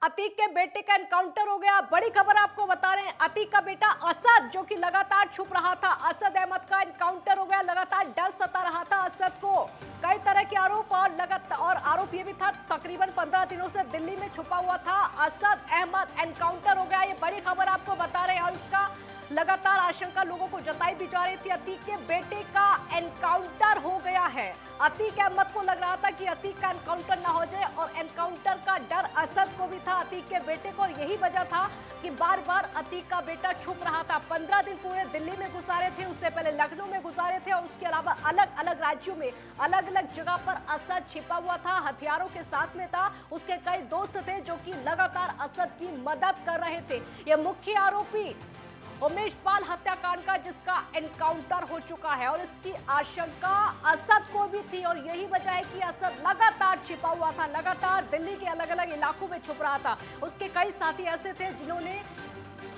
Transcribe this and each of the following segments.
अतीक के बेटे का एनकाउंटर हो गया। बड़ी खबर आपको बता रहे हैं, अतीक का बेटा असद जो कि लगातार छुप रहा था, असद अहमद का एनकाउंटर हो गया। लगातार डर सता रहा था असद को, कई तरह के आरोप और लगातार आरोप ये भी था, तकरीबन 15 दिनों से दिल्ली में छुपा हुआ था। असद अहमद एनकाउंटर हो गया, ये बड़ी खबर आपको बता रहे हैं। और उसका लगातार आशंका लोगों को जताई भी जा रही थी, अतीक के बेटे का एनकाउंटर हो गया है। अतीक अहमद को लग रहा था कि अतीक का एनकाउंटर ना हो जाए, और एनकाउंटर का डर असद को भी था, अतीक के बेटे को। और यही वजह था कि बार बार अतीक का बेटा छुप रहा था। 15 दिन पूरे दिल्ली में गुजारे थे, उससे पहले लखनऊ में गुजारे थे, और उसके अलावा अलग अलग राज्यों में अलग अलग जगह पर असद छिपा हुआ था, हथियारों के साथ में था। उसके कई दोस्त थे जो कि लगातार असद की मदद कर रहे थे। ये मुख्य आरोपी उमेश पाल हत्याकांड का जिसका एनकाउंटर हो चुका है, और इसकी आशंका असद को भी थी। और यही वजह है कि असद लगातार छिपा हुआ था, लगातार दिल्ली के अलग अलग इलाकों में छुप रहा था। उसके कई साथी ऐसे थे जिन्होंने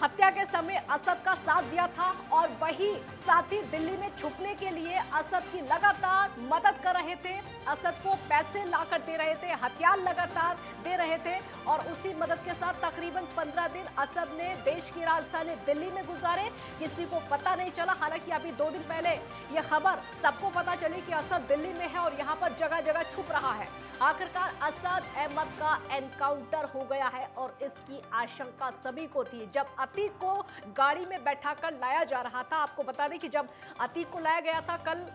हत्या के समय असद का साथ दिया था, और वही साथी दिल्ली में छुपने के लिए असद की लगातार मदद कर रहे थे, असद को पैसे लाकर दे रहे थे, हथियार लगातार दे रहे थे। और उसी मदद के साथ तकरीबन 15 दिन असद ने देश की राजधानी दिल्ली में गुजारे, किसी को पता नहीं चला। हालांकि अभी 2 दिन पहले यह खबर सबको पता चली कि असद दिल्ली में है और यहाँ पर जगह जगह छुप रहा है। आखिरकार असद अहमद का एनकाउंटर हो गया है, और इसकी आशंका सभी को थी। जब अतीक को गाड़ी में बैठाकर लाया जा रहा था, आपको बता दें कि जब अतीक को लाया गया था, कल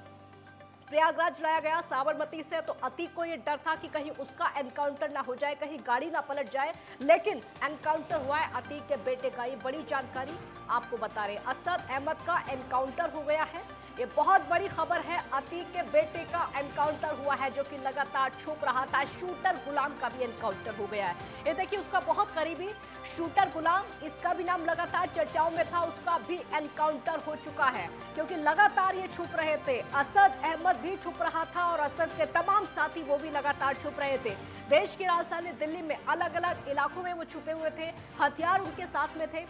प्रयागराज लाया गया साबरमती से, तो अतीक को यह डर था कि कहीं उसका एनकाउंटर ना हो जाए, कहीं गाड़ी ना पलट जाए। लेकिन एनकाउंटर हुआ है अतीक के बेटे का। ये बड़ी जानकारी आपको बता रहे हैं, असद अहमद का एनकाउंटर हो गया है। ये बहुत बड़ी खबर है, अतीक के बेटे का एनकाउंटर हुआ है जो कि लगातार छुप रहा था। शूटर गुलाम का भी एनकाउंटर हो गया है। ये देखिए, उसका बहुत करीबी शूटर गुलाम, इसका भी नाम लगातार चर्चाओं में था, उसका भी एनकाउंटर हो चुका है, क्योंकि लगातार ये छुप रहे थे। असद अहमद भी छुप रहा था, और असद के तमाम साथी वो भी लगातार छुप रहे थे। देश की राजधानी दिल्ली में अलग अलग इलाकों में वो छुपे हुए थे, हथियार उनके साथ में थे।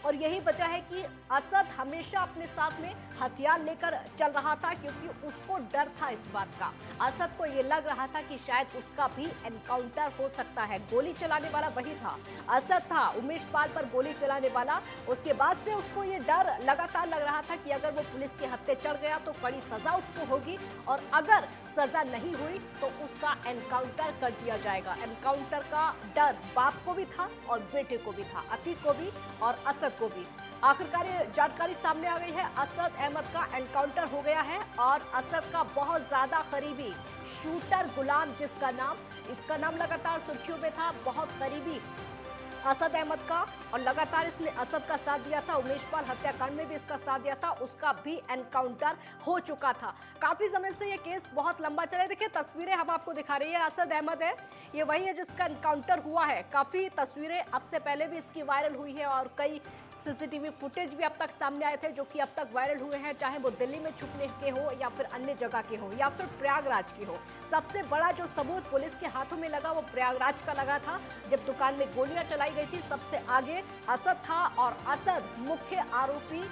और यही वजह है कि असद हमेशा अपने साथ में हथियार लेकर चल रहा था, क्योंकि उसको डर था इस बात का। असद को ये लग रहा था कि शायद उसका भी एनकाउंटर हो सकता है। गोली चलाने वाला वही था, असद था, उमेश पाल पर गोली चलाने वाला। उसके बाद से उसको ये डर लगातार लग रहा था कि अगर वो पुलिस के हत्थे चढ़ गया तो कड़ी सजा उसको होगी, और अगर सजा नहीं हुई तो उसका एनकाउंटर कर दिया जाएगा। एनकाउंटर का डर बाप को भी था और बेटे को भी था, अतीक को भी और असद को भी। आखिरकार ये जानकारी सामने आ गई है, असद अहमद का एनकाउंटर हो गया है, और असद का बहुत ज्यादा करीबी शूटर गुलाम, जिसका नाम, इसका नाम लगातार सुर्खियों में था, बहुत करीबी असद अहमद का, और लगातार इसने असद का साथ दिया था। उमेश पाल हत्याकांड में भी इसका साथ दिया था, उसका भी एनकाउंटर हो चुका था। काफी समय से ये केस बहुत लंबा चला। देखिए, तस्वीरें हम आपको दिखा रही है, असद अहमद है, ये वही है जिसका एनकाउंटर हुआ है। काफी तस्वीरें अब से पहले भी इसकी वायरल हुई है, और कई सीसीटीवी फुटेज भी अब तक सामने आए थे जो कि अब तक वायरल हुए हैं, चाहे वो दिल्ली में छुपने के हो, या फिर अन्य जगह के हो, या फिर प्रयागराज के हो। सबसे बड़ा जो सबूत पुलिस के हाथों में लगा वो प्रयागराज का लगा था, जब दुकान में गोलियां चलाई गई थी। सबसे आगे असद था, और असद मुख्य आरोपी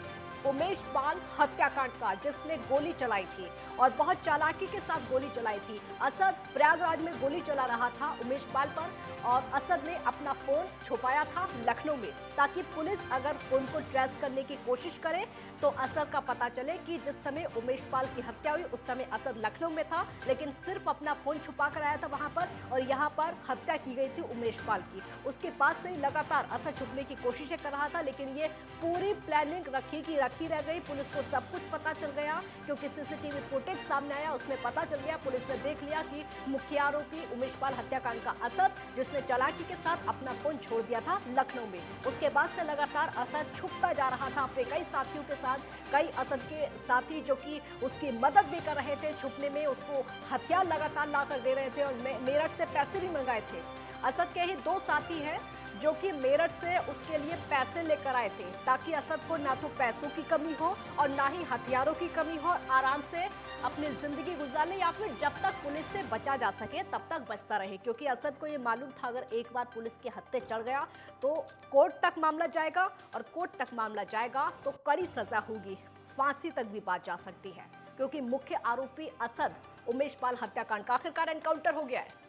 उमेश पाल हत्याकांड का, जिसने गोली चलाई थी, और बहुत चालाकी के साथ गोली चलाई थी। असद प्रयागराज में गोली चला रहा था उमेश पाल पर, और असद ने अपना फोन छुपाया था लखनऊ में, ताकि पुलिस अगर फोन को ट्रेस करने की कोशिश करे तो असद का पता चले कि जिस समय उमेश पाल की हत्या हुई उस समय असद लखनऊ में था, लेकिन सिर्फ अपना फोन छुपा कर आया था वहां पर, और यहाँ पर हत्या की गई थी उमेश पाल की। उसके बाद से ही लगातार असद छुपने की कोशिशें कर रहा था, लेकिन ये पूरी प्लानिंग रखी रह गई। पुलिस को सब कुछ पता चल गया, क्योंकि सीसीटीवी फुटेज सामने आया, उसमें पता चल गया, पुलिस ने देख लिया कि मुख्य आरोपी उमेश पाल हत्याकांड का असद, जिसने चालाकी के साथ अपना फोन छोड़ दिया था लखनऊ में। उसके बाद से लगातार असद छुपता जा रहा था अपने कई साथियों के साथ। कई असद के साथी जो कि उसकी मदद भी कर रहे थे छुपने में, उसको हथियार लगातार लाकर दे रहे थे, और मेरठ से पैसे भी मंगाए थे। असद के ही 2 साथी हैं जो कि मेरठ से उसके लिए पैसे लेकर आए थे, ताकि असद को ना तो पैसों की कमी हो और ना ही हथियारों की कमी हो, आराम से अपनी जिंदगी गुजारने, या फिर जब तक पुलिस से बचा जा सके तब तक बचता रहे। क्योंकि असद को ये मालूम था, अगर एक बार पुलिस के हत्थे चढ़ गया तो कोर्ट तक मामला जाएगा, और कोर्ट तक मामला जाएगा तो कड़ी सजा होगी, फांसी तक भी बात जा सकती है, क्योंकि मुख्य आरोपी असद उमेश पाल हत्याकांड का आखिरकार एनकाउंटर हो गया है।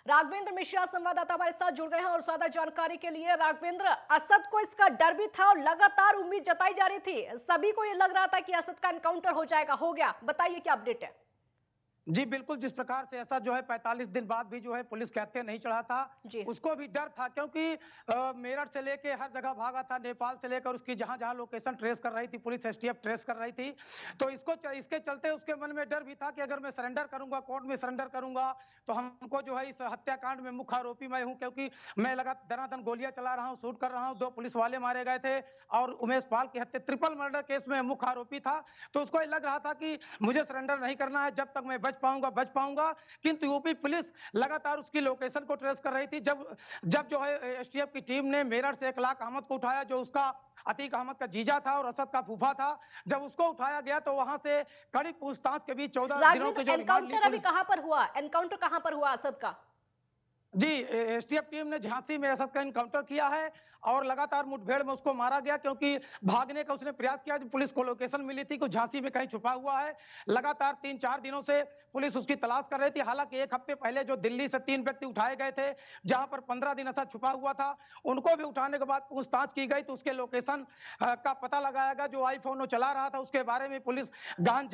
राघवेंद्र मिश्रा संवाददाता हमारे साथ जुड़ गए हैं और ज्यादा जानकारी के लिए। राघवेंद्र, असद को इसका डर भी था और लगातार उम्मीद जताई जा रही थी, सभी को ये लग रहा था कि असद का एनकाउंटर हो जाएगा, हो गया, बताइए क्या अपडेट है? जी बिल्कुल, जिस प्रकार से ऐसा जो है 45 दिन बाद भी जो है पुलिस के हत्या नहीं चढ़ा था, उसको भी डर था, क्योंकि मेरठ से लेके हर जगह भागा था, नेपाल से लेकर उसकी जहां जहां लोकेशन ट्रेस कर रही थी पुलिस, एसटीएफ ट्रेस कर रही थी। तो इसके चलते उसके मन में डर भी था कि अगर मैं सरेंडर करूंगा, कोर्ट में सरेंडर करूंगा, तो हमको जो है इस हत्याकांड में मुख्य आरोपी मैं हूं, क्योंकि मैं लगातार दनादन गोलियां चला रहा हूं, शूट कर रहा हूं, 2 पुलिस वाले मारे गए थे और उमेश पाल की हत्या ट्रिपल मर्डर केस में मुख्य आरोपी था। तो उसको लग रहा था कि मुझे सरेंडर नहीं करना है, जब तक मैं बच पाऊंगा। किंतु यूपी पुलिस लगातार उसकी लोकेशन को ट्रेस कर रही थी। जब जो है एसटीएफ की टीम ने मेरठ से 1 लाख अहमद को उठाया, जो उसका अतीक अहमद का जीजा था और असद का फूफा था, जब उसको उठाया गया तो वहां से कड़ी पूछताछ के बीच 14 दिनों के जो एनकाउंटर अभी कहां पर हुआ? एनकाउंटर कहां पर हुआ असद का? जी, एसटीएफ टीम ने झांसी में असद का एनकाउंटर किया है और लगातार मुठभेड़ में उसको मारा गया, क्योंकि भागने का उसने प्रयास किया। पुलिस को लोकेशन मिली थी कि झांसी में कहीं छुपा हुआ है। लगातार 3-4 दिनों से पुलिस उसकी तलाश कर रही थी। हालांकि 1 हफ्ते पहले जो दिल्ली से 3 व्यक्ति उठाए गए थे, जहां पर 15 दिन असद छुपा हुआ था, उनको भी उठाने के बाद पूछताछ की गई तो उसके लोकेशन का पता लगाया गया। जो आईफोन वो चला रहा था उसके बारे में पुलिस गहन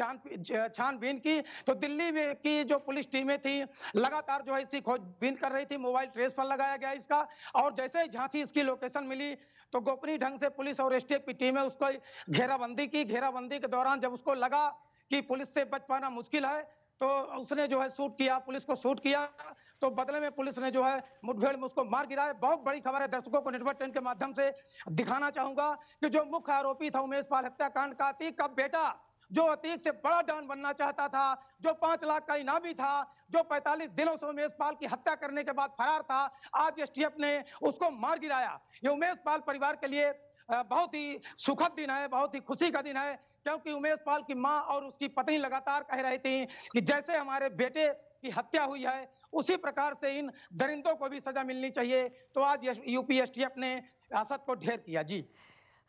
छानबीन की। तो दिल्ली में की जो पुलिस टीमें थी लगातार जो है इसकी खोजबीन कर रही थी, मोबाइल ट्रेस पर लगाया गया इसका। और जैसे ही झांसी इसकी लोकेशन मिली तो गोपनीय ढंग से पुलिस और एसटीएफ की टीमें उसको घेराबंदी की। घेराबंदी के दौरान जब उसको लगा कि पुलिस से बच पाना मुश्किल है, तो उसने जो है शूट किया, पुलिस को शूट किया। तो बदले में पुलिस ने जो है मुठभेड़ में उसको मार गिराया। बहुत बड़ी खबर है, दर्शकों को निर्भर ट्रेन के माध्यम से दिखाना चाहूंगा कि जो मुख्य आरोपी था उमेश पाल हत्याकांड का, अतीक का बेटा, जो अतीक से बड़ा डॉन बनना चाहता था, जो 5 लाख का इनामी था, जो 45 दिनों से उमेश पाल की हत्या करने के बाद फरार था, आज एसटीएफ ने उसको मार गिराया। ये उमेश पाल परिवार के लिए बहुत ही सुखद दिन है, बहुत ही खुशी का दिन है, क्योंकि उमेश पाल की मां और उसकी पत्नी लगातार कह रही थी कि जैसे हमारे बेटे की हत्या हुई है उसी प्रकार से इन दरिंदों को भी सजा मिलनी चाहिए। तो आज यूपी एसटीएफ ने असद को ढेर किया। जी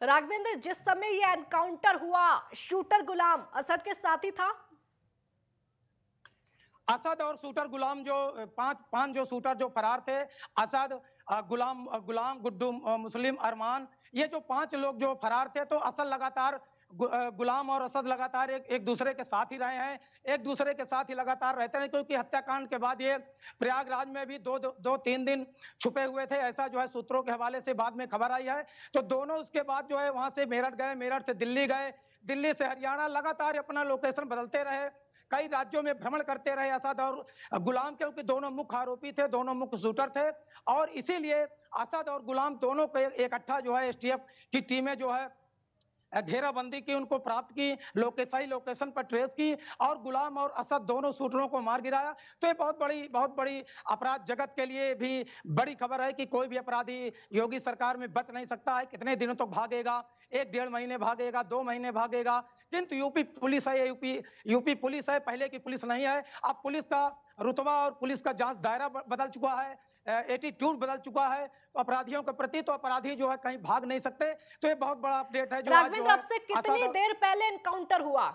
राघवेंद्र, जिस समय यह एनकाउंटर हुआ, शूटर गुलाम असद के साथी था? असद और शूटर गुलाम जो पांच जो शूटर जो फरार थे, असद, गुलाम, गुड्डू, मुस्लिम, अरमान, ये जो 5 लोग जो फरार थे, तो असल लगातार गुलाम और असद लगातार एक दूसरे के साथ ही रहे हैं, एक दूसरे के साथ ही लगातार रहते हैं, क्योंकि हत्याकांड के बाद ये प्रयागराज में भी 2-3 दिन छुपे हुए थे, ऐसा जो है सूत्रों के हवाले से बाद में खबर आई है। तो दोनों उसके बाद जो है वहां से मेरठ गए, मेरठ से दिल्ली गए, दिल्ली से हरियाणा, लगातार अपना लोकेशन बदलते रहे, कई राज्यों में भ्रमण करते रहे असद और गुलाम, क्योंकि दोनों मुख्य आरोपी थे, दोनों मुख्य शूटर थे। और इसीलिए असद और गुलाम दोनों को इकट्ठा जो है एसटीएफ की टीमें जो है घेराबंदी की, उनको प्राप्त की, सही लोकेशन पर ट्रेस की और गुलाम और असद दोनों शूटरों को मार गिराया। तो ये बहुत बड़ी अपराध जगत के लिए भी बड़ी खबर है कि कोई भी अपराधी योगी सरकार में बच नहीं सकता है। कितने दिनों तक भागेगा? 1-1.5 महीने भागेगा, 2 महीने भागेगा। किंतु यूपी पुलिस है, यूपी पुलिस है, पहले की पुलिस नहीं है। अब पुलिस का रुतबा और पुलिस का जांच दायरा बदल चुका है, एटीट्यूड बदल चुका है अपराधियों के प्रति, तो अपराधी जो है कहीं भाग नहीं सकते। तो ये बहुत बड़ा अपडेट है जो आज जो है। अब से कितनी देर पहले एनकाउंटर हुआ?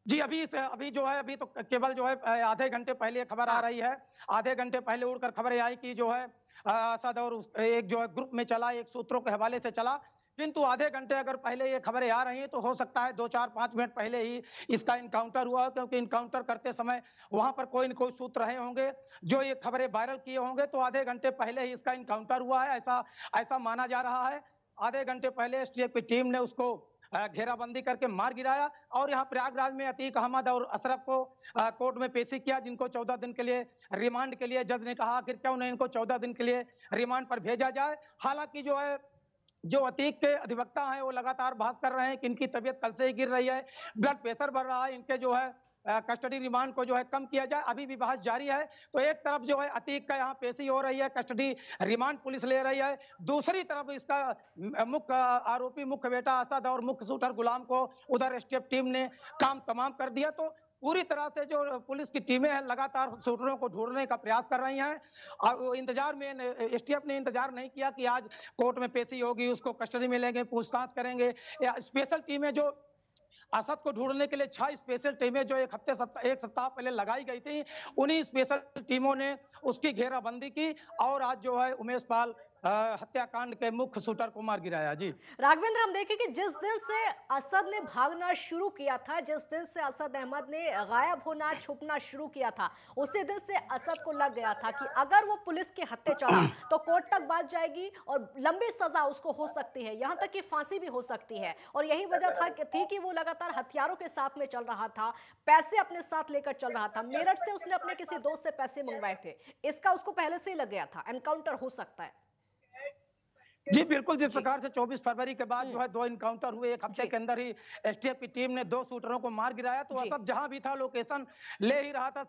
जी अभी जो है, अभी तो केवल जो है आधे घंटे पहले खबर आ रही है। आधे घंटे पहले उड़कर खबरें आई कि जो है असद और एक जो है ग्रुप में चला, एक सूत्रों के हवाले से चला। किंतु आधे घंटे अगर पहले ये खबरें आ रही हैं तो हो सकता है 2-4-5 मिनट पहले ही इसका इनकाउंटर हुआ, क्योंकि इनकाउंटर करते समय वहां पर कोई न कोई सूत्र रहे होंगे जो ये खबरें वायरल किए होंगे। तो आधे घंटे पहले ही इसका इनकाउंटर हुआ है, ऐसा माना जा रहा है। आधे घंटे पहले एसटीएफ की टीम ने उसको घेराबंदी करके मार गिराया और यहाँ प्रयागराज में अतीक अहमद और अशरफ को कोर्ट में पेशी किया, जिनको 14 दिन के लिए रिमांड के लिए जज ने कहा आखिर क्यों नहीं इनको 14 दिन के लिए रिमांड पर भेजा जाए। हालांकि जो अतीक के अधिवक्ता हैं वो लगातार बहस कर रहे हैं कि इनकी तबीयत कल से ही गिर रही है, ब्लड प्रेशर बढ़ रहा है, इनके जो है कस्टडी रिमांड को जो है कम किया जाए, अभी भी बहस जारी है। तो एक तरफ जो है अतीक का यहाँ पेशी हो रही है, कस्टडी रिमांड पुलिस ले रही है, दूसरी तरफ इसका मुख्य आरोपी, मुख्य बेटा असद और मुख्य शूटर गुलाम को उधर एसटीएफ टीम ने काम तमाम कर दिया। तो पूरी तरह से जो पुलिस की टीमें हैं लगातार शूटरों को ढूंढने का प्रयास कर रही हैं। और इंतजार में एसटीएफ ने इंतजार नहीं किया कि आज कोर्ट में पेशी होगी, उसको कस्टडी में लेंगे, पूछताछ करेंगे, या स्पेशल टीमें जो असद को ढूंढने के लिए 6 स्पेशल टीमें जो एक सप्ताह पहले लगाई गई थी, उन्हीं स्पेशल टीमों ने उसकी घेराबंदी की और आज जो है उमेश पाल हत्याकांड के मुख्य शूटर को मार गिराया। जी राघवेंद्र, हम देखें कि जिस दिन से असद ने भागना शुरू किया था, जिस दिन से असद अहमद ने गायब होना छुपना शुरू किया था, उसी दिन से असद को लग गया था कि अगर वो पुलिस के हत्थे चढ़ा तो कोर्ट तक बात जाएगी और लंबी सजा उसको हो सकती है, यहां तक कि फांसी भी हो सकती है। और यही वजह थी कि वो लगातार हथियारों के साथ में चल रहा था, पैसे अपने साथ लेकर चल रहा था। मेरठ से उसने अपने किसी दोस्त से पैसे मंगवाए थे, इसका उसको पहले से ही लग गया था एनकाउंटर हो सकता है। जी बिल्कुल, जिस प्रकार से 24 फरवरी के बाद जो है 2 एनकाउंटर हुए, एक हफ्ते जी के अंदर ही एसटीएफ की टीम ने 2 शूटरों को मार गिराया, तो जी असद जहां भी था लोकेशन ले ही रहा था,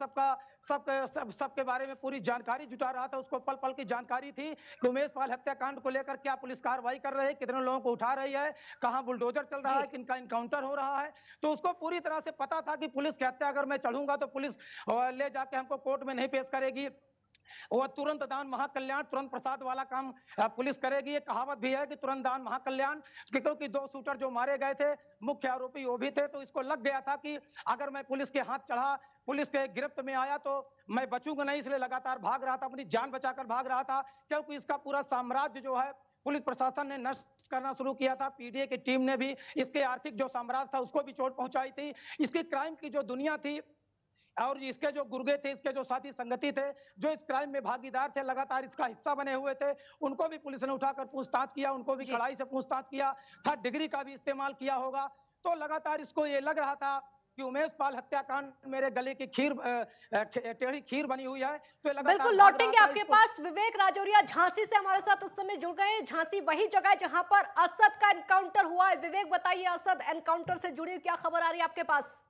सबके बारे में पूरी जानकारी जुटा रहा था। उसको पल-पल की जानकारी थी कि उमेश पाल हत्याकांड को लेकर क्या पुलिस कार्रवाई कर रही है, कितने लोगों को उठा रही है, कहां बुलडोजर चल रहा जी है, किनका एनकाउंटर हो रहा है। तो उसको पूरी तरह से पता था कि पुलिस के हत्या अगर मैं चढ़ूंगा तो पुलिस ले जाके हमको कोर्ट में नहीं पेश करेगी, वो तुरंत दान महाकल्याण, तुरंत प्रसाद वाला काम पुलिस करेगी। ये कहावत भी है कि तुरंत दान महाकल्याण, क्योंकि 2 शूटर जो मारे गए थे, मुख्य आरोपी वो भी थे, तो इसको लग गया था कि अगर मैं पुलिस के हाथ चढ़ा, पुलिस के गिरफ्त में आया तो मैं बचूंगा नहीं, इसलिए लगातार भाग रहा था, अपनी जान बचाकर भाग रहा था, क्योंकि इसका पूरा साम्राज्य जो है पुलिस प्रशासन ने नष्ट करना शुरू किया था। पीडीए की टीम ने भी इसके आर्थिक जो साम्राज्य था उसको भी चोट पहुंचाई थी। इसकी क्राइम की जो दुनिया थी और इसके जो गुर्गे थे, इसके जो साथी संगति थे, जो इस क्राइम में भागीदार थे, लगातार इसका हिस्सा बने हुए थे, उनको भी पुलिस ने उठाकर पूछताछ किया, उनको भी जी कड़ाई से पूछताछ किया, थर्ड डिग्री का भी इस्तेमाल किया होगा। तो लगातार इसको ये लग रहा था कि उमेश पाल हत्याकांड मेरे गले की टेढ़ी खीर बनी हुई है, तो ये लगातार बिल्कुल भाग रहा लौटेंगे था आपके इसको। पास। विवेक राजौरिया झांसी से हमारे साथ इस समय जुड़ गए हैं। झांसी वही जगह है जहां पर असद का एनकाउंटर हुआ है। विवेक बताइए, असद एनकाउंटर से जुड़ी क्या खबर आ रही है आपके पास?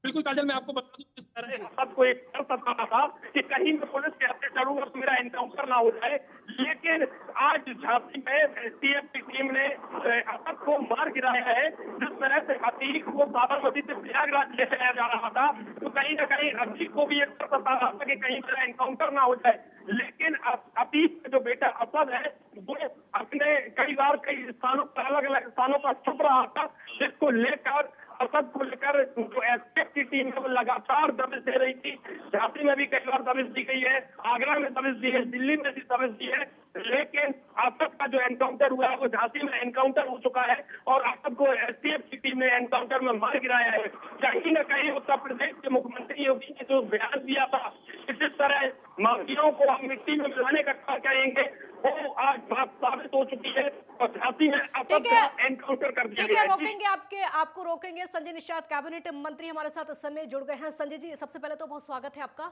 बिल्कुल काजल, मैं आपको बता दूं किस तरह सबको एक डर सता रहा था कि कहीं मैं पुलिस के हत्थे चढ़ूंगा तो मेरा एनकाउंटर ना हो जाए। लेकिन आज झांसी में एसटीएफ की टीम ने असद को मार गिराया है। जिस तरह से अतीक को साबरमती से प्रयागराज ले जाया जा रहा था, तो कहीं ना कहीं अतीक को भी एक डर सता रहा था कि कहीं मेरा एनकाउंटर ना हो जाए। लेकिन अतीक का जो बेटा असद है, वो अपने कई बार कई स्थानों पर, अलग अलग स्थानों पर छुप रहा था, जिसको लेकर असद को लेकर जो एसटीएफ की टीम है वो लगातार दबिश दे रही थी। झांसी में भी कई बार दबिश दी गई है, आगरा में दबिश दी है, दिल्ली में भी दबिश दी है, लेकिन असद का जो एनकाउंटर हुआ है वो झांसी में एनकाउंटर हो चुका है और असद को एसटीएफ की टीम ने एनकाउंटर में मार गिराया है। कहीं न कहीं उत्तर प्रदेश के मुख्यमंत्री योगी ने जो बयान दिया था कि जिस तरह माफियाओं को हम मिट्टी में मिलाने का काम करेंगे, वो आज बात साबित हो चुकी है और झांसी में असद का एनकाउंटर कर दिया गया है। रोकेंगे आपको रोकेंगे। संजय निषाद कैबिनेट मंत्री हमारे साथ इस समय जुड़ गए हैं। संजय जी, सबसे पहले तो बहुत स्वागत है आपका।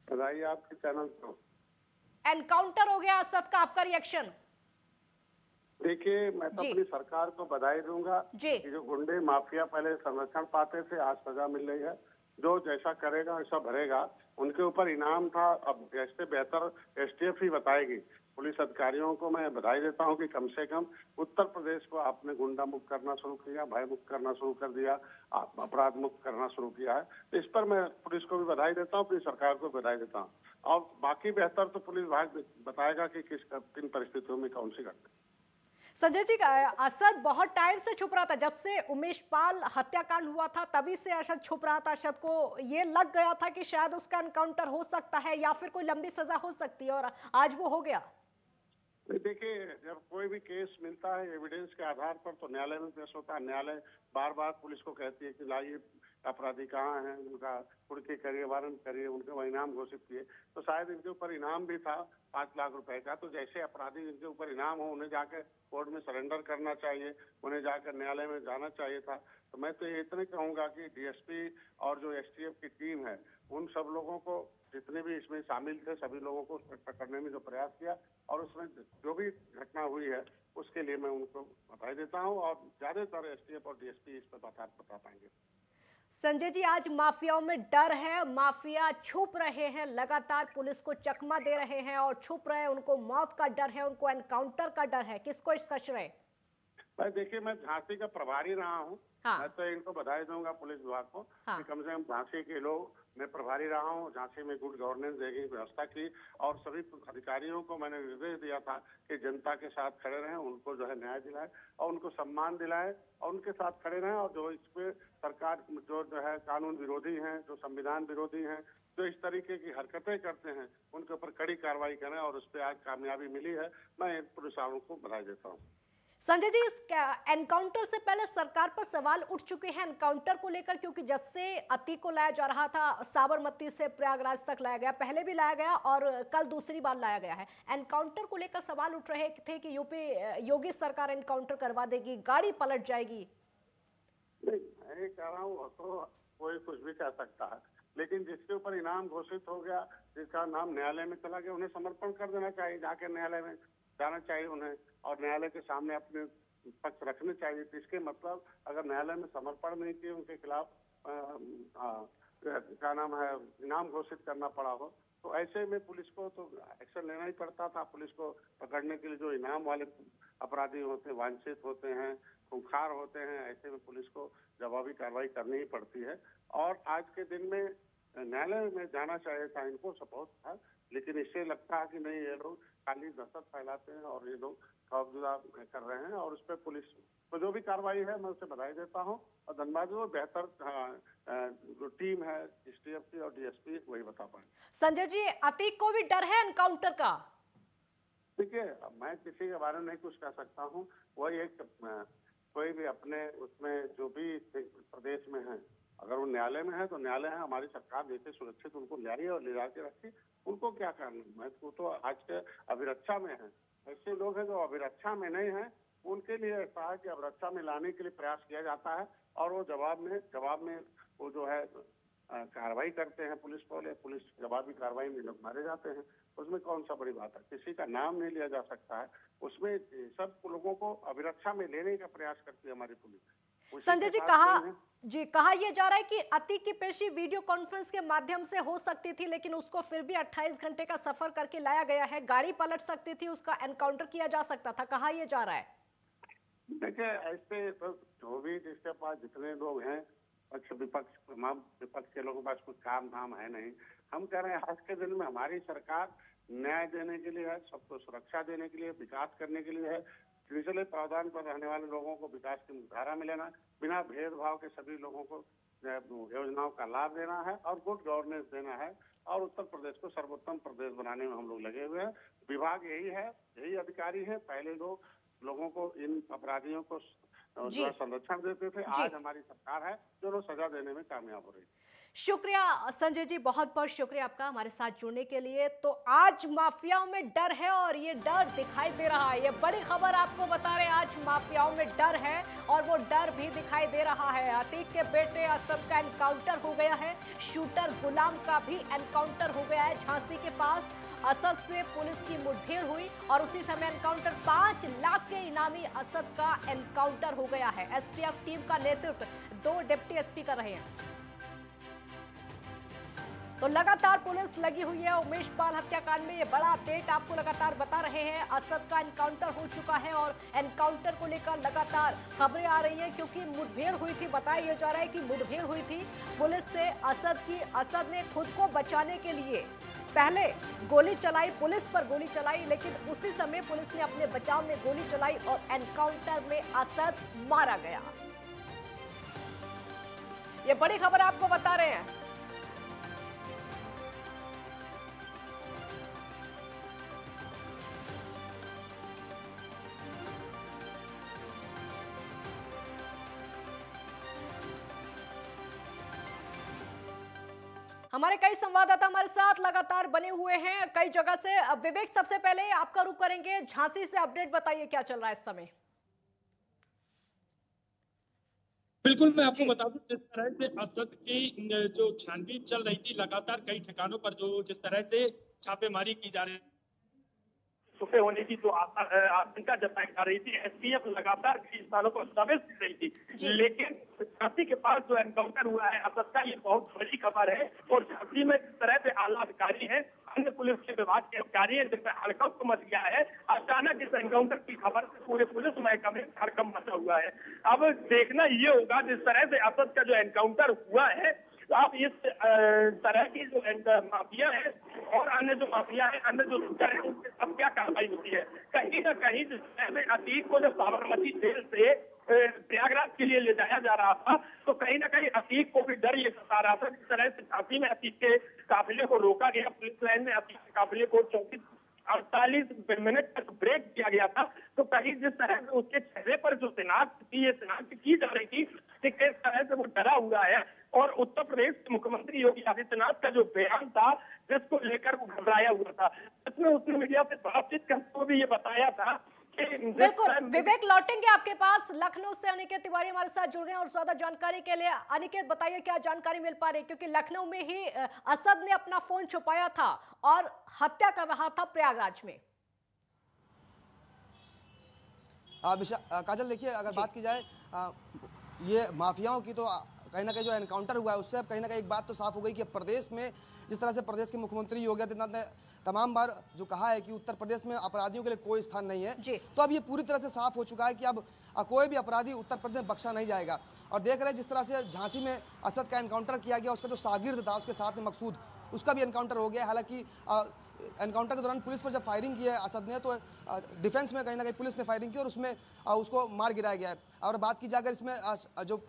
बताइए आपके चैनल को। एनकाउंटर हो गया असद का, आपका रिएक्शन? देखिए, मैं तो अपनी सरकार को बधाई दूंगा कि जो गुंडे माफिया पहले संरक्षण पाते थे, आज सजा मिल रही है। जो जैसा करेगा वैसा भरेगा। उनके ऊपर इनाम था, अब इससे बेहतर एसटीएफ ही बताएगी। पुलिस अधिकारियों को मैं बधाई देता हूं कि कम से कम उत्तर प्रदेश को आपने गुंडा मुक्त करना शुरू किया, भय मुक्त करना शुरू कर दिया, अपराध मुक्त करना शुरू किया है। तो इस पर मैं पुलिस को भी बधाई देता हूं, अपनी सरकार को बधाई देता हूं। और बाकी बेहतर तो पुलिस विभाग बताएगा कि किन परिस्थितियों में कौन सी घटना। संजय जी, असद बहुत टाइम से छुप रहा था, जब से उमेश पाल हत्याकांड हुआ था तभी से असद छुप रहा था। असद को ये लग गया था कि शायद उसका एनकाउंटर हो सकता है या फिर कोई लंबी सजा हो सकती है, और आज वो हो गया। देखिए, जब कोई भी केस मिलता है एविडेंस के आधार पर तो न्यायालय में पेश होता है। न्यायालय बार बार पुलिस को कहती है कि लाइए अपराधी कहाँ हैं, उनका कुर्की करिए, वारंट करिए, उनके इनाम घोषित किए। तो शायद इनके ऊपर इनाम भी था 5 लाख रुपए का। तो जैसे अपराधी जिनके ऊपर इनाम हो उन्हें जाकर कोर्ट में सरेंडर करना चाहिए, उन्हें जाकर न्यायालय में जाना चाहिए था। तो मैं तो ये इतने कहूंगा कि डीएसपी और जो एसटीएफ की टीम है, उन सब लोगों को, जितने भी इसमें शामिल थे, सभी लोगों को पकड़ने में जो प्रयास किया और उसमें जो भी घटना हुई है उसके लिए मैं उनको बधाई देता हूं। और ज्यादातर एसटीएफ और डीएसपी इस पर बता पाएंगे। संजय जी, आज माफियाओं में डर है, माफिया छुप रहे हैं, लगातार पुलिस को चकमा दे रहे हैं और छुप रहे हैं, उनको मौत का डर है, उनको एनकाउंटर का डर है। किसको इसका श्रेय? भाई देखिए, मैं झांसी का प्रभारी रहा हूँ। मैं तो इनको बधाई दूंगा पुलिस विभाग को कि कम से कम झांसी के लोग मैं प्रभारी रहा हूँ, झांसी में गुड गवर्नेंस देने की व्यवस्था की और सभी अधिकारियों को मैंने निर्देश दिया था कि जनता के साथ खड़े रहें, उनको जो है न्याय दिलाएं और उनको सम्मान दिलाएं और उनके साथ खड़े रहें। और जो इस पे सरकार जो है कानून विरोधी हैं, जो संविधान विरोधी हैं, जो इस तरीके की हरकतें करते हैं, उनके ऊपर कड़ी कार्रवाई करें और उस पर आज कामयाबी मिली है। मैं पुलिस वालों को बधाई देता हूँ। संजय जी, इस एनकाउंटर से पहले सरकार पर सवाल उठ चुके हैं एनकाउंटर को लेकर, क्योंकि जब से अतीक को लाया जा रहा था, साबरमती से प्रयागराज तक लाया गया, पहले भी लाया गया और कल दूसरी बार लाया गया है। एनकाउंटर को लेकर सवाल उठ रहे थे कि यूपी योगी सरकार एनकाउंटर करवा देगी, गाड़ी पलट जाएगी। नहीं, मैं कह रहा हूँ तो कोई कुछ भी कह सकता है, लेकिन जिसके ऊपर इनाम घोषित हो गया, जिसका नाम न्यायालय में चला गया, उन्हें समर्पण कर देना चाहिए, जाके न्यायालय में जाना चाहिए उन्हें और न्यायालय के सामने अपने पक्ष रखने चाहिए। तो इसके मतलब अगर न्यायालय में समर्पण नहीं किए, उनके खिलाफ क्या नाम है इनाम घोषित करना पड़ा हो, तो ऐसे में पुलिस को तो एक्शन लेना ही पड़ता था। पुलिस को पकड़ने के लिए जो इनाम वाले अपराधी होते हैं, वांछित होते हैं, खूंखार होते हैं, ऐसे में पुलिस को जवाबी कार्रवाई करनी ही पड़ती है। और आज के दिन में न्यायालय में जाना चाहिए था, इनको सपोर्ट था, लेकिन इससे लगता है कि नहीं, ये लोग खाली दहशत फैलाते हैं और ये लोग खौफजदा कर रहे हैं। और उस पर पुलिस को जो भी कार्रवाई है मैं उसे बधाई देता हूँ और धन्यवाद। वो बेहतर जो टीम है एसटीएफ की और डीएसपी वही बता पाए। संजय जी, अतीक को भी डर है एनकाउंटर का? देखिए, मैं किसी के बारे में नहीं कुछ कह सकता हूँ। वही एक कोई भी अपने उसमें जो भी प्रदेश में है, अगर वो न्यायालय में है तो न्यायालय है, हमारी सरकार जैसे सुरक्षित उनको लाई और ले जाके रखी, उनको क्या करना। मैं तो आज के अभिरक्षा में है, ऐसे लोग हैं जो अभिरक्षा में नहीं है, उनके लिए ऐसा है कि अभिरक्षा में लाने के लिए प्रयास किया जाता है और वो जवाब में वो जो है कार्रवाई करते हैं पुलिस जवाबी कार्रवाई में लोग मारे जाते हैं। उसमें कौन सा बड़ी बात है, किसी का नाम नहीं लिया जा सकता है, उसमें सब लोगों को अभिरक्षा में लेने का प्रयास करती है हमारी पुलिस। संजय जी, कहा यह जा रहा है कि अतीक की पेशी वीडियो कॉन्फ्रेंस के माध्यम से हो सकती थी, लेकिन उसको फिर भी 28 घंटे का सफर करके लाया गया है। गाड़ी पलट सकती थी, उसका एनकाउंटर किया जा सकता था, कहा यह जा रहा है। देखिए, ऐसे तो जो भी जिसके पास जितने लोग हैं, पक्ष विपक्ष, तमाम विपक्ष के लोगों के पास कुछ काम धाम है नहीं। हम कह रहे हैं आज के दिन में हमारी सरकार न्याय देने के लिए है, सबको सुरक्षा देने के लिए, विकास करने के लिए है। निचले प्रावधान पर रहने वाले लोगों को विकास की मुख्यधारा में लेना, बिना भेदभाव के सभी लोगों को योजनाओं का लाभ देना है और गुड गवर्नेंस देना है और उत्तर प्रदेश को सर्वोत्तम प्रदेश बनाने में हम लोग लगे हुए हैं। विभाग यही है, यही अधिकारी है। पहले लोगों को, इन अपराधियों को जो संरक्षण देते थे, आज हमारी सरकार है जो सजा देने में कामयाब हो रही है। शुक्रिया संजय जी, बहुत बहुत शुक्रिया आपका हमारे साथ जुड़ने के लिए। तो आज माफियाओं में डर है और ये डर दिखाई दे रहा है, ये बड़ी खबर आपको बता रहे हैं। आज माफियाओं में डर है और वो डर भी दिखाई दे रहा है। अतीक के बेटे असद का एनकाउंटर हो गया है, शूटर गुलाम का भी एनकाउंटर हो गया है। झांसी के पास असद से पुलिस की मुठभेड़ हुई और उसी समय एनकाउंटर, 5 लाख के इनामी असद का एनकाउंटर हो गया है। एसटीएफ टीम का नेतृत्व 2 डिप्टी एसपी कर रहे हैं। तो लगातार पुलिस लगी हुई है उमेश पाल हत्याकांड में। ये बड़ा अपडेट आपको लगातार बता रहे हैं। असद का एनकाउंटर हो चुका है और एनकाउंटर को लेकर लगातार खबरें आ रही हैं, क्योंकि मुठभेड़ हुई थी। बताया जा रहा है कि मुठभेड़ हुई थी पुलिस से असद की। असद ने खुद को बचाने के लिए पहले गोली चलाई, पुलिस पर गोली चलाई, लेकिन उसी समय पुलिस ने अपने बचाव में गोली चलाई और एनकाउंटर में असद मारा गया। ये बड़ी खबर आपको बता रहे हैं। हमारे कई संवाददाता हमारे साथ लगातार बने हुए हैं कई जगह से। विवेक, सबसे पहले आपका रुख करेंगे, झांसी से अपडेट बताइए, क्या चल रहा है इस समय? बिल्कुल, मैं आपको बता दूं, जिस तरह से असद की जो छानबीन चल रही थी, लगातार कई ठिकानों पर जिस तरह से छापेमारी की जा रही है, छुपे होने की जो आशंका जताई जा रही थी, एसटीएफ लगातार कई स्थानों पर सर्विस दे रही थी, लेकिन झांसी के पास जो एनकाउंटर हुआ है असद का, ये बहुत बड़ी खबर है। और झांसी में जिस तरह से आला अधिकारी हैं, अन्य पुलिस के विभाग के अधिकारी हैं, जिसमें हड़कंप मच गया है। अचानक इस एनकाउंटर की खबर से पूरे पुलिस महकमे में हड़कंप मचा हुआ है। अब देखना ये होगा जिस तरह से असद का जो एनकाउंटर हुआ है, आप इस तरह की जो माफिया है और अन्य जो माफिया है, अन्य जो लूटर है, उनके सब क्या कार्रवाई होती है। कहीं ना कहीं जिस तरह से अतीक को जब साबरमती जेल से प्रयागराज के लिए ले जाया जा रहा था, तो कहीं ना कहीं अतीक को भी डर ये सता रहा था। जिस तरह से झांसी में अतीक के काफिले को रोका गया, पुलिस लाइन में अतीक के काफिले को 48 मिनट तक ब्रेक दिया गया था, तो कहीं जिस तरह से उसके चेहरे पर जो शिनाख्त थी, ये शिनाख्त की जा रही थी कि किस तरह से वो डरा हुआ है। और उत्तर प्रदेश के मुख्यमंत्री योगी आदित्यनाथ का जो बयान था, जिसको लेकर वो घबराया हुआ था, इसमें उसने मीडिया से बातचीत करते हुए भी ये बताया था कि बिल्कुल विवेक, लौटेंगे आपके पास। लखनऊ से अनिकेत तिवारी हमारे साथ जुड़ गए और ज्यादा जानकारी के लिए। अनिकेत, बताइए क्या जानकारी मिल पा रही है, क्योंकि लखनऊ में ही असद ने अपना फोन छुपाया था और हत्या कर रहा था प्रयागराज में। काजल, देखिए, अगर बात की जाए ये माफियाओं की, तो कहीं ना कहीं जो एनकाउंटर हुआ है उससे अब कहीं ना कहीं एक बात तो साफ हो गई कि प्रदेश में जिस तरह से प्रदेश के मुख्यमंत्री योगी आदित्यनाथ ने तमाम बार जो कहा है कि उत्तर प्रदेश में अपराधियों के लिए कोई स्थान नहीं है, तो अब ये पूरी तरह से साफ हो चुका है कि अब कोई भी अपराधी उत्तर प्रदेश में बख्शा नहीं जाएगा। और देख रहे हैं जिस तरह से झांसी में असद का एनकाउंटर किया गया, उसका जो शागिर्द था उसके साथ में मकसूद, उसका भी एनकाउंटर हो गया। हालांकि एनकाउंटर के दौरान पुलिस पर जब फायरिंग की है असद ने, तो डिफेंस में कहीं ना कहीं पुलिस ने फायरिंग की और उसमें उसको मार गिराया गया है। और बात की जाए अगर इसमें जो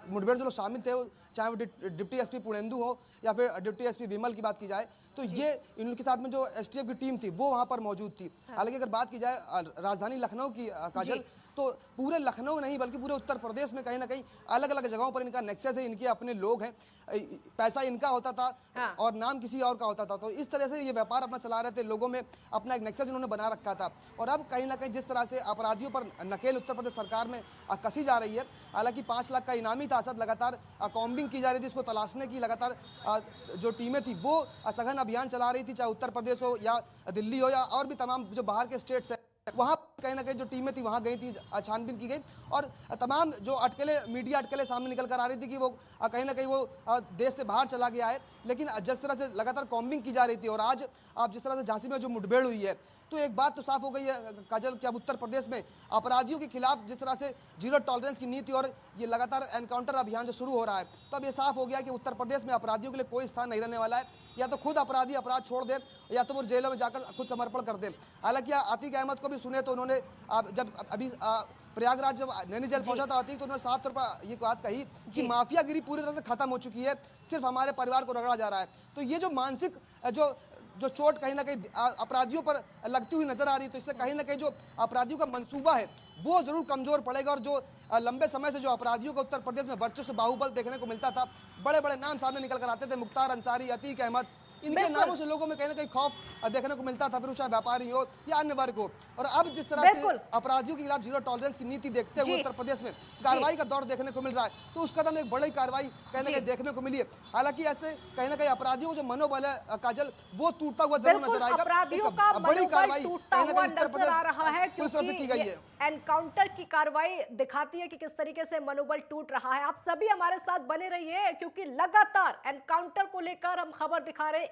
मुठभेड़ जो लोग शामिल थे, चाहे वो डिप्टी एसपी पुणेंदु हो या फिर डिप्टी एसपी विमल की बात की जाए, तो ये इनके साथ में जो एसटीएफ की टीम थी वो वहां पर मौजूद थी। हालांकि अगर बात की जाए राजधानी लखनऊ की, काजल, तो पूरे लखनऊ नहीं बल्कि पूरे उत्तर प्रदेश में कहीं ना कहीं अलग अलग जगहों पर इनका नेक्सस है, इनके अपने लोग हैं, पैसा इनका होता था और नाम किसी और का होता था। तो इस तरह से ये व्यापार अपना चला रहे थे, लोगों में अपना एक नेक्सस इन्होंने बना रखा था। और अब कहीं ना कहीं जिस तरह से अपराधियों पर नकेल उत्तर प्रदेश सरकार में कसी जा रही है, हालांकि 5 लाख का इनामी था असद, लगातार कॉम्बिंग की जा रही थी, इसको तलाशने की लगातार जो टीमें थी वो सघन अभियान चला रही थी, चाहे उत्तर प्रदेश हो या दिल्ली हो या और भी तमाम जो बाहर के स्टेट्स है, वहाँ कहीं ना कहीं जो टीमें थी वहाँ गई थी, छानबीन की गई और तमाम जो अटकलें, मीडिया अटकलें सामने निकल कर आ रही थी कि वो कहीं ना कहीं वो देश से बाहर चला गया है। लेकिन जिस तरह से लगातार कॉम्बिंग की जा रही थी और आज आप जिस तरह से झांसी में जो मुठभेड़ हुई है, तो एक बात तो साफ हो गई है काजल कि अब उत्तर प्रदेश में अपराधियों के खिलाफ जिस तरह से जीरो टॉलरेंस की नीति और ये लगातार एनकाउंटर अभियान जो शुरू हो रहा है, तो अब ये साफ हो गया कि उत्तर प्रदेश में अपराधियों के लिए कोई स्थान नहीं रहने वाला है। या तो खुद अपराधी अपराध छोड़ दे या तो वो जेलों में जाकर खुद समर्पण कर दे। हालांकि अतीक अहमद को भी सुने तो उन्होंने जब अभी प्रयागराज जब नैनी जेल पहुंचा था अतीक, तो उन्होंने साफ तौर पर ये बात कही कि माफियागिरी पूरी तरह से खत्म हो चुकी है, सिर्फ हमारे परिवार को रगड़ा जा रहा है। तो ये जो मानसिक जो चोट कहीं ना कहीं अपराधियों पर लगती हुई नजर आ रही है, तो इससे कहीं ना कहीं जो अपराधियों का मंसूबा है वो जरूर कमजोर पड़ेगा। और जो लंबे समय से जो अपराधियों को उत्तर प्रदेश में वर्चस्व बाहुबल देखने को मिलता था, बड़े बड़े नाम सामने निकल कर आते थे, मुख्तार अंसारी, अतीक अहमद, इनके नामों से लोगों में कहीं ना कहीं खौफ देखने को मिलता था, फिर चाहे व्यापारी हो या अन्य वर्ग हो। और अब जिस तरह से अपराधियों के खिलाफ जीरो टॉलरेंस की नीति देखते हुए उत्तर प्रदेश में कार्रवाई का दौर देखने को मिल रहा है, तो उस कदम एक बड़ी कार्रवाई कहीं ना कहीं देखने को मिली है। हालांकि ऐसे कहीं ना कहीं अपराधियों का जो मनोबल है काजल, वो टूटता हुआ जरूर नजर आएगा। अपराधियों का बड़ी कार्रवाई टूटता हुआ नजर आ रहा है, क्योंकि की गई है। एनकाउंटर की कार्रवाई दिखाती है कि किस तरीके से मनोबल टूट रहा है। आप सभी हमारे साथ बने रहिए, क्योंकि लगातार एनकाउंटर को लेकर हम खबर दिखा रहे हैं।